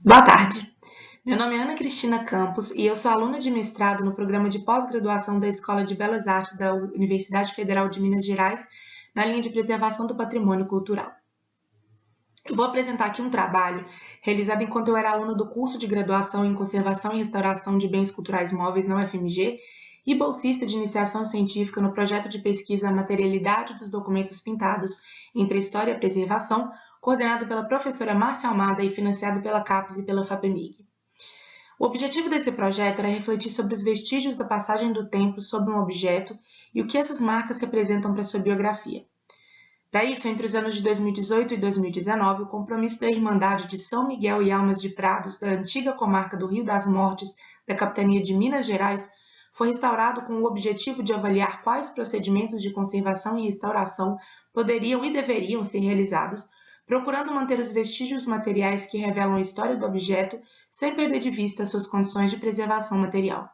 Boa tarde. Meu nome é Ana Cristina Campos e eu sou aluna de mestrado no programa de pós-graduação da Escola de Belas Artes da Universidade Federal de Minas Gerais, na linha de preservação do patrimônio cultural. Eu vou apresentar aqui um trabalho realizado enquanto eu era aluna do curso de graduação em Conservação e Restauração de Bens Culturais Móveis na UFMG e bolsista de iniciação científica no projeto de pesquisa Materialidade dos Documentos Pintados entre a História e a Preservação, coordenado pela professora Márcia Almada e financiado pela CAPES e pela FAPEMIG. O objetivo desse projeto era refletir sobre os vestígios da passagem do tempo sobre um objeto e o que essas marcas representam para sua biografia. Para isso, entre os anos de 2018 e 2019, o compromisso da Irmandade de São Miguel e Almas de Prados, da antiga comarca do Rio das Mortes, da capitania de Minas Gerais, foi restaurado com o objetivo de avaliar quais procedimentos de conservação e restauração poderiam e deveriam ser realizados, procurando manter os vestígios materiais que revelam a história do objeto, sem perder de vista suas condições de preservação material.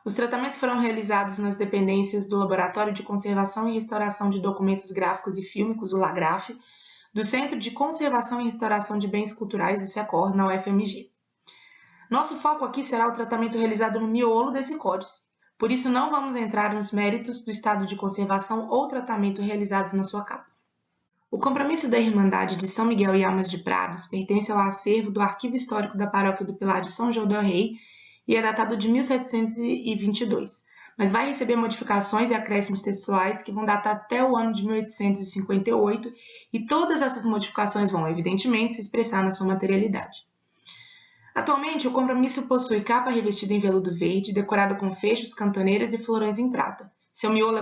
Os tratamentos foram realizados nas dependências do Laboratório de Conservação e Restauração de Documentos Gráficos e Fílmicos, o LAGRAF, do Centro de Conservação e Restauração de Bens Culturais, o SECOR, na UFMG. Nosso foco aqui será o tratamento realizado no miolo desse códice, por isso não vamos entrar nos méritos do estado de conservação ou tratamento realizados na sua capa. O compromisso da Irmandade de São Miguel e Almas de Prados pertence ao acervo do Arquivo Histórico da Paróquia do Pilar de São João del Rei e é datado de 1722, mas vai receber modificações e acréscimos textuais que vão datar até o ano de 1858 e todas essas modificações vão, evidentemente, se expressar na sua materialidade. Atualmente, o compromisso possui capa revestida em veludo verde, decorada com fechos, cantoneiras e florões em prata. Seu miolo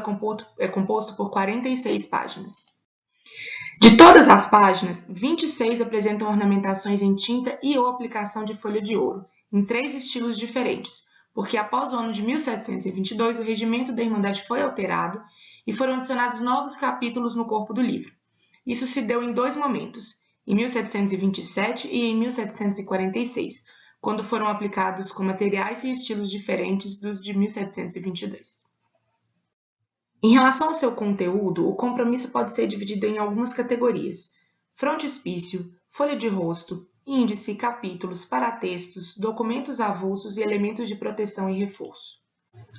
é composto por 46 páginas. De todas as páginas, 26 apresentam ornamentações em tinta e ou aplicação de folha de ouro, em 3 estilos diferentes, porque após o ano de 1722 o regimento da Irmandade foi alterado e foram adicionados novos capítulos no corpo do livro. Isso se deu em 2 momentos, em 1727 e em 1746, quando foram aplicados com materiais e estilos diferentes dos de 1722. Em relação ao seu conteúdo, o compromisso pode ser dividido em algumas categorias: frontispício, folha de rosto, índice, capítulos, paratextos, documentos avulsos e elementos de proteção e reforço.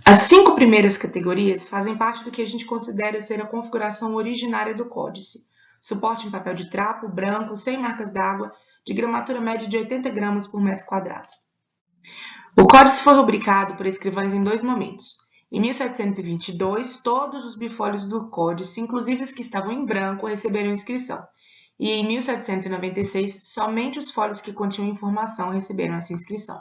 As 5 primeiras categorias fazem parte do que a gente considera ser a configuração originária do códice: suporte em papel de trapo, branco, sem marcas d'água, de gramatura média de 80 gramas por metro quadrado. O códice foi rubricado por escrivães em 2 momentos. Em 1722, todos os bifólios do códice, inclusive os que estavam em branco, receberam inscrição. E em 1796, somente os fólios que continham informação receberam essa inscrição.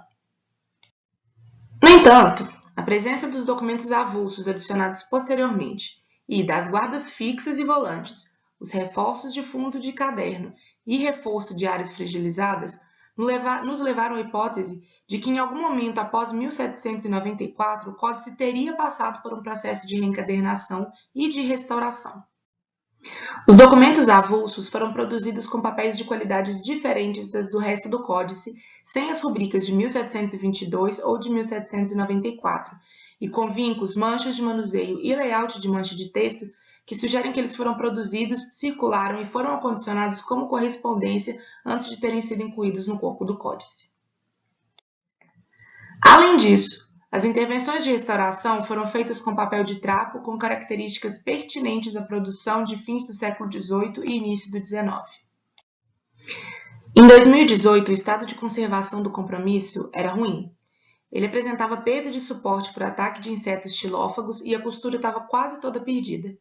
No entanto, a presença dos documentos avulsos adicionados posteriormente e das guardas fixas e volantes, os reforços de fundo de caderno e reforço de áreas fragilizadas nos levaram à hipótese de que em algum momento após 1794 o códice teria passado por um processo de reencadernação e de restauração. Os documentos avulsos foram produzidos com papéis de qualidades diferentes das do resto do códice, sem as rubricas de 1722 ou de 1794, e com vincos, manchas de manuseio e layout de mancha de texto que sugerem que eles foram produzidos, circularam e foram acondicionados como correspondência antes de terem sido incluídos no corpo do códice. Além disso, as intervenções de restauração foram feitas com papel de trapo com características pertinentes à produção de fins do século XVIII e início do XIX. Em 2018, o estado de conservação do compromisso era ruim. Ele apresentava perda de suporte por ataque de insetos xilófagos e a costura estava quase toda perdida.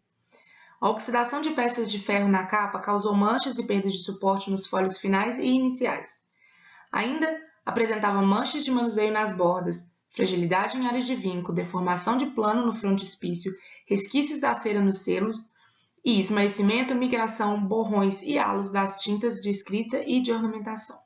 A oxidação de peças de ferro na capa causou manchas e perdas de suporte nos folhos finais e iniciais. Ainda apresentava manchas de manuseio nas bordas, fragilidade em áreas de vinco, deformação de plano no frontispício, resquícios da cera nos selos e esmaecimento, migração, borrões e halos das tintas de escrita e de ornamentação.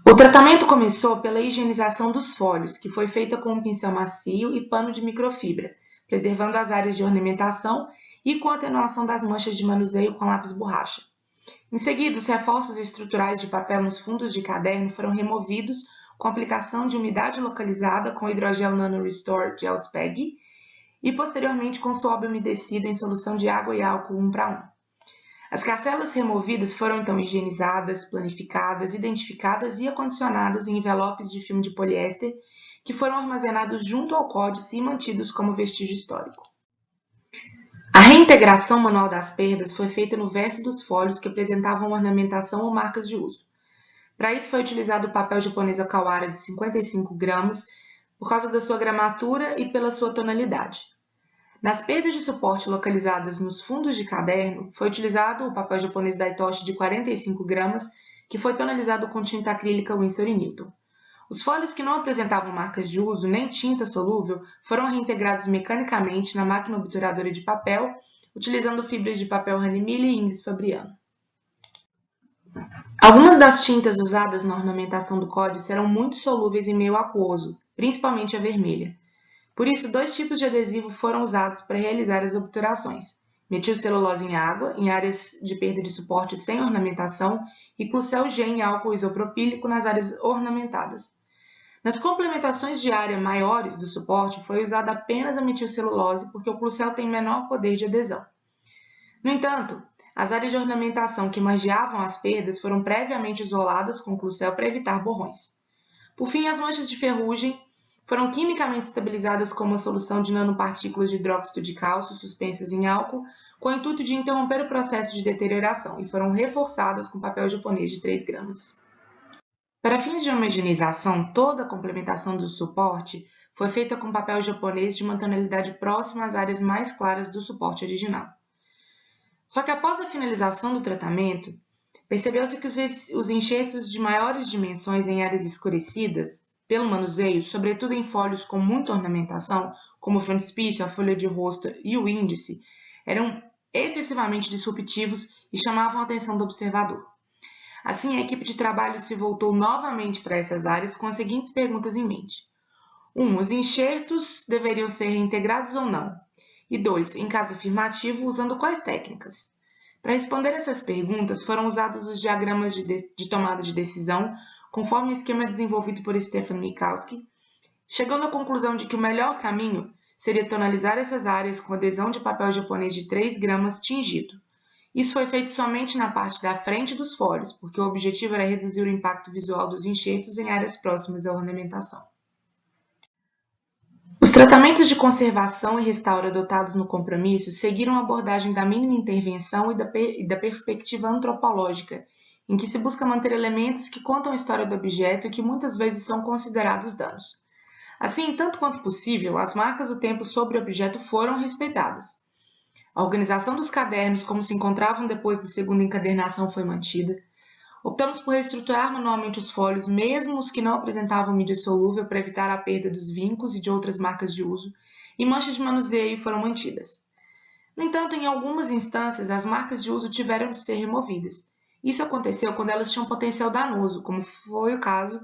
O tratamento começou pela higienização dos folhos, que foi feita com um pincel macio e pano de microfibra, preservando as áreas de ornamentação e com atenuação das manchas de manuseio com lápis borracha. Em seguida, os reforços estruturais de papel nos fundos de caderno foram removidos com aplicação de umidade localizada com hidrogel Nano Restore Gel Speg e posteriormente com suave umedecido em solução de água e álcool 1:1. As carcelas removidas foram então higienizadas, planificadas, identificadas e acondicionadas em envelopes de filme de poliéster que foram armazenados junto ao códice e mantidos como vestígio histórico. A reintegração manual das perdas foi feita no verso dos folhos que apresentavam ornamentação ou marcas de uso. Para isso foi utilizado o papel japonês Akawara de 55 gramas por causa da sua gramatura e pela sua tonalidade. Nas perdas de suporte localizadas nos fundos de caderno, foi utilizado o papel japonês Daitoshi de 45 gramas, que foi tonalizado com tinta acrílica Winsor & Newton. Os folhos que não apresentavam marcas de uso nem tinta solúvel foram reintegrados mecanicamente na máquina obturadora de papel, utilizando fibras de papel Hahnemühle e Ingres Fabriano. Algumas das tintas usadas na ornamentação do códice eram muito solúveis em meio aquoso, principalmente a vermelha. Por isso, 2 tipos de adesivo foram usados para realizar as obturações: metilcelulose em água, em áreas de perda de suporte sem ornamentação, e Klucel G em álcool isopropílico nas áreas ornamentadas. Nas complementações de área maiores do suporte, foi usada apenas a metilcelulose porque o Klucel tem menor poder de adesão. No entanto, as áreas de ornamentação que margeavam as perdas foram previamente isoladas com Klucel para evitar borrões. Por fim, as manchas de ferrugem foram quimicamente estabilizadas com uma solução de nanopartículas de hidróxido de cálcio suspensas em álcool, com o intuito de interromper o processo de deterioração, e foram reforçadas com papel japonês de 3 gramas. Para fins de homogeneização, toda a complementação do suporte foi feita com papel japonês de uma tonalidade próxima às áreas mais claras do suporte original. Só que após a finalização do tratamento, percebeu-se que os enxertos de maiores dimensões em áreas escurecidas, pelo manuseio, sobretudo em folhos com muita ornamentação, como o frontispício, a folha de rosto e o índice, eram excessivamente disruptivos e chamavam a atenção do observador. Assim, a equipe de trabalho se voltou novamente para essas áreas com as seguintes perguntas em mente. 1. Os enxertos deveriam ser reintegrados ou não? E 2. Em caso afirmativo, usando quais técnicas? Para responder essas perguntas, foram usados os diagramas de tomada de decisão, conforme o esquema desenvolvido por Stefan Michalski, chegando à conclusão de que o melhor caminho seria tonalizar essas áreas com adesão de papel japonês de 3 gramas tingido. Isso foi feito somente na parte da frente dos folhos, porque o objetivo era reduzir o impacto visual dos enxertos em áreas próximas à ornamentação. Os tratamentos de conservação e restauro adotados no compromisso seguiram a abordagem da mínima intervenção e da perspectiva antropológica, em que se busca manter elementos que contam a história do objeto e que muitas vezes são considerados danos. Assim, tanto quanto possível, as marcas do tempo sobre o objeto foram respeitadas. A organização dos cadernos como se encontravam depois da segunda encadernação foi mantida. Optamos por reestruturar manualmente os folhos, mesmo os que não apresentavam mídia solúvel, para evitar a perda dos vincos e de outras marcas de uso, e manchas de manuseio foram mantidas. No entanto, em algumas instâncias, as marcas de uso tiveram de ser removidas. Isso aconteceu quando elas tinham potencial danoso, como foi o caso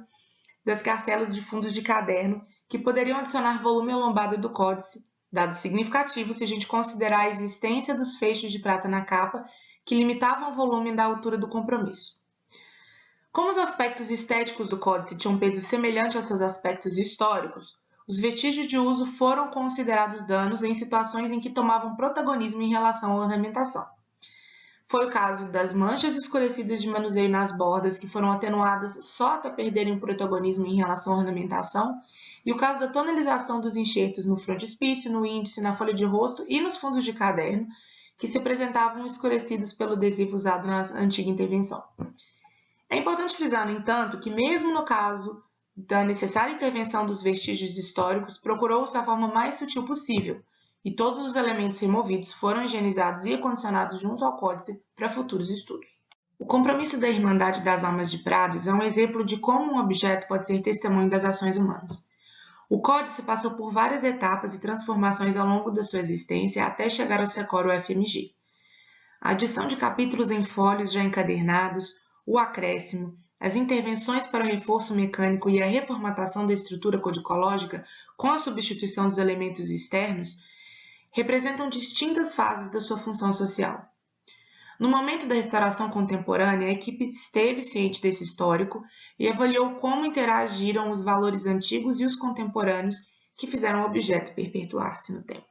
das carcelas de fundos de caderno, que poderiam adicionar volume à lombada do códice, dado significativo se a gente considerar a existência dos feixes de prata na capa, que limitavam o volume da altura do compromisso. Como os aspectos estéticos do códice tinham um peso semelhante aos seus aspectos históricos, os vestígios de uso foram considerados danos em situações em que tomavam protagonismo em relação à ornamentação. Foi o caso das manchas escurecidas de manuseio nas bordas, que foram atenuadas só até perderem o protagonismo em relação à ornamentação, e o caso da tonalização dos enxertos no frontispício, no índice, na folha de rosto e nos fundos de caderno, que se apresentavam escurecidos pelo adesivo usado na antiga intervenção. É importante frisar, no entanto, que mesmo no caso da necessária intervenção dos vestígios históricos, procurou-se a forma mais sutil possível, e todos os elementos removidos foram higienizados e acondicionados junto ao códice para futuros estudos. O compromisso da Irmandade das Almas de Prados é um exemplo de como um objeto pode ser testemunho das ações humanas. O códice passou por várias etapas e transformações ao longo da sua existência até chegar ao Secoro UFMG. A adição de capítulos em folhos já encadernados, o acréscimo, as intervenções para o reforço mecânico e a reformatação da estrutura codicológica com a substituição dos elementos externos representam distintas fases da sua função social. No momento da restauração contemporânea, a equipe esteve ciente desse histórico e avaliou como interagiram os valores antigos e os contemporâneos que fizeram o objeto perpetuar-se no tempo.